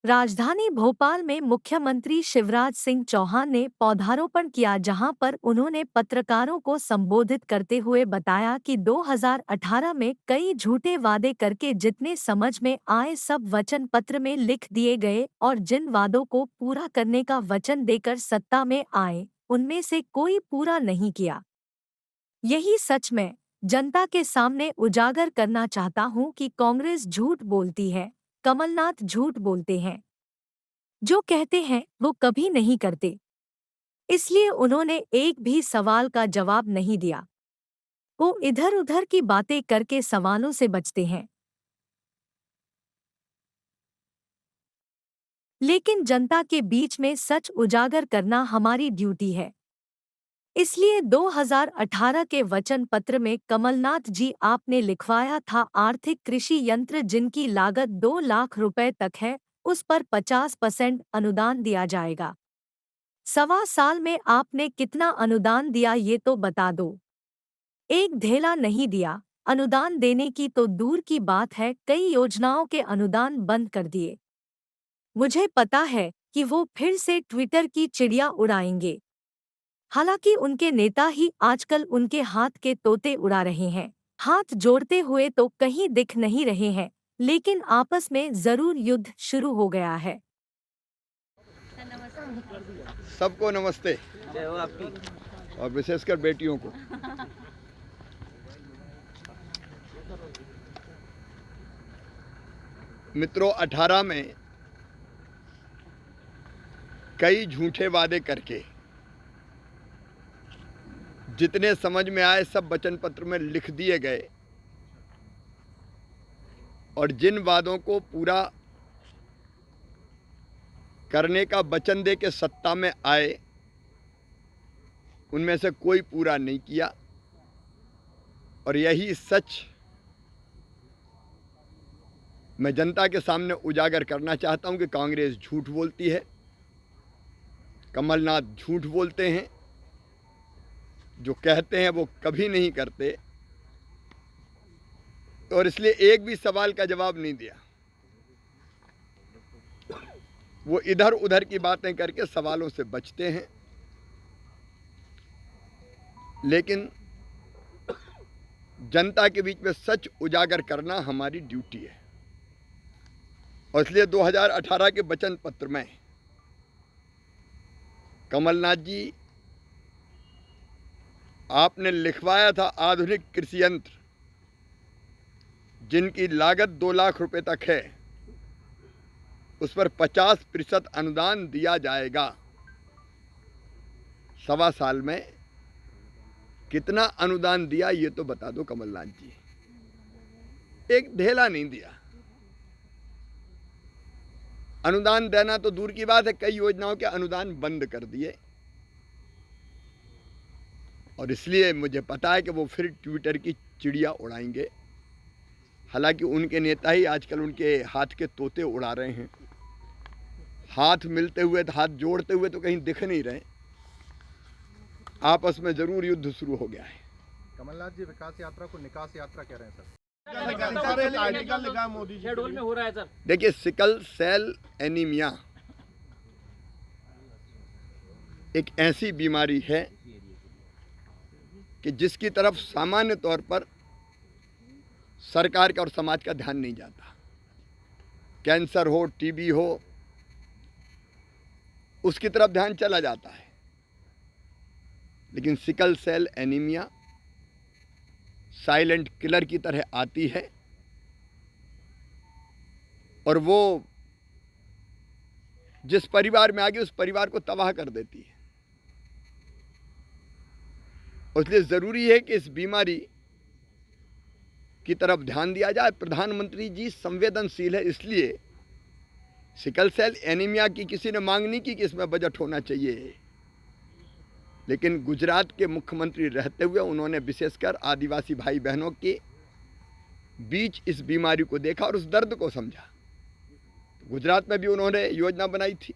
राजधानी भोपाल में मुख्यमंत्री शिवराज सिंह चौहान ने पौधारोपण किया, जहां पर उन्होंने पत्रकारों को संबोधित करते हुए बताया कि 2018 में कई झूठे वादे करके जितने समझ में आए सब वचन पत्र में लिख दिए गए और जिन वादों को पूरा करने का वचन देकर सत्ता में आए उनमें से कोई पूरा नहीं किया। यही सच मैं जनता के सामने उजागर करना चाहता हूं कि कांग्रेस झूठ बोलती है, कमलनाथ झूठ बोलते हैं, जो कहते हैं वो कभी नहीं करते। इसलिए उन्होंने एक भी सवाल का जवाब नहीं दिया। वो इधर-उधर की बातें करके सवालों से बचते हैं। लेकिन जनता के बीच में सच उजागर करना हमारी ड्यूटी है। इसलिए 2018 के वचन पत्र में कमलनाथ जी आपने लिखवाया था आर्थिक कृषि यंत्र जिनकी लागत 2 लाख रुपए तक है, उस पर 50% अनुदान दिया जाएगा। सवा साल में आपने कितना अनुदान दिया ये तो बता दो। एक ढेला नहीं दिया। अनुदान देने की तो दूर की बात है, कई योजनाओं के अनुदान बंद कर दिए। मुझे पता है कि वो फिर से ट्विटर की चिड़िया उड़ाएंगे। हालांकि उनके नेता ही आजकल उनके हाथ के तोते उड़ा रहे हैं। हाथ जोड़ते हुए तो कहीं दिख नहीं रहे हैं, लेकिन आपस में जरूर युद्ध शुरू हो गया है। सबको नमस्ते जय हो आपकी। और विशेषकर बेटियों को। मित्रों, 18 में कई झूठे वादे करके जितने समझ में आए सब वचन पत्र में लिख दिए गए और जिन वादों को पूरा करने का वचन दे के सत्ता में आए उनमें से कोई पूरा नहीं किया। और यही सच मैं जनता के सामने उजागर करना चाहता हूं कि कांग्रेस झूठ बोलती है, कमलनाथ झूठ बोलते हैं, जो कहते हैं वो कभी नहीं करते। और इसलिए एक भी सवाल का जवाब नहीं दिया। वो इधर उधर की बातें करके सवालों से बचते हैं, लेकिन जनता के बीच में सच उजागर करना हमारी ड्यूटी है। और इसलिए 2018 के वचन पत्र में कमलनाथ जी आपने लिखवाया था आधुनिक कृषि यंत्र जिनकी लागत 2 लाख रुपए तक है, उस पर 50% अनुदान दिया जाएगा। सवा साल में कितना अनुदान दिया ये तो बता दो कमलनाथ जी। एक ढेला नहीं दिया। अनुदान देना तो दूर की बात है, कई योजनाओं के अनुदान बंद कर दिए। और इसलिए मुझे पता है कि वो फिर ट्विटर की चिड़िया उड़ाएंगे। हालांकि उनके नेता ही आजकल उनके हाथ के तोते उड़ा रहे हैं। हाथ मिलते हुए, हाथ जोड़ते हुए तो कहीं दिख नहीं रहे। आपस में जरूर युद्ध शुरू हो गया है। कमलनाथ जी विकास यात्रा को निकास यात्रा कह रहे हैं सर। आर्टिकल लिखा मोदी शेड्यूल में हो रहा है सर। देखिए, सिकल सेल एनीमिया एक ऐसी बीमारी है कि जिसकी तरफ सामान्य तौर पर सरकार का और समाज का ध्यान नहीं जाता। कैंसर हो, टीबी हो, उसकी तरफ ध्यान चला जाता है। लेकिन sickle cell anaemia silent killer की तरह आती है और वो जिस परिवार में आ गई उस परिवार को तबाह कर देती है। इसलिए जरूरी है कि इस बीमारी की तरफ ध्यान दिया जाए। प्रधानमंत्री जी संवेदनशील है, इसलिए सिकल सेल एनीमिया की किसी ने मांग नहीं की कि इसमें बजट होना चाहिए। लेकिन गुजरात के मुख्यमंत्री रहते हुए उन्होंने विशेषकर आदिवासी भाई बहनों के बीच इस बीमारी को देखा और उस दर्द को समझा। गुजरात में भी उन्होंने योजना बनाई थी,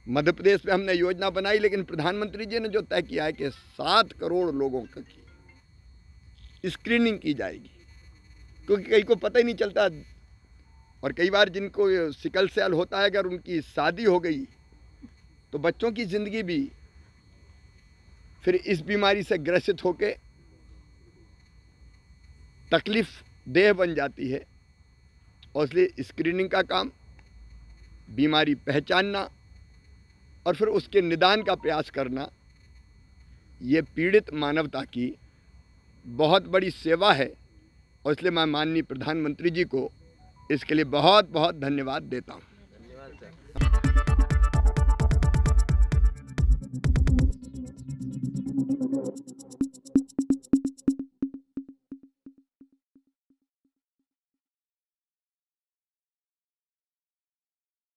मध्य प्रदेश में हमने योजना बनाई, लेकिन प्रधानमंत्री जी ने जो तय किया है कि 7 करोड़ लोगों की स्क्रीनिंग की जाएगी, क्योंकि कई को पता ही नहीं चलता और कई बार जिनको सिकल सेल होता है, अगर उनकी शादी हो गई तो बच्चों की ज़िंदगी भी फिर इस बीमारी से ग्रसित होके तकलीफ देह बन जाती है। और इसलिए स्क्रीनिंग का काम, बीमारी पहचानना और फिर उसके निदान का प्रयास करना, ये पीड़ित मानवता की बहुत बड़ी सेवा है। और इसलिए मैं माननीय प्रधानमंत्री जी को इसके लिए बहुत बहुत धन्यवाद देता हूँ। धन्यवाद सर।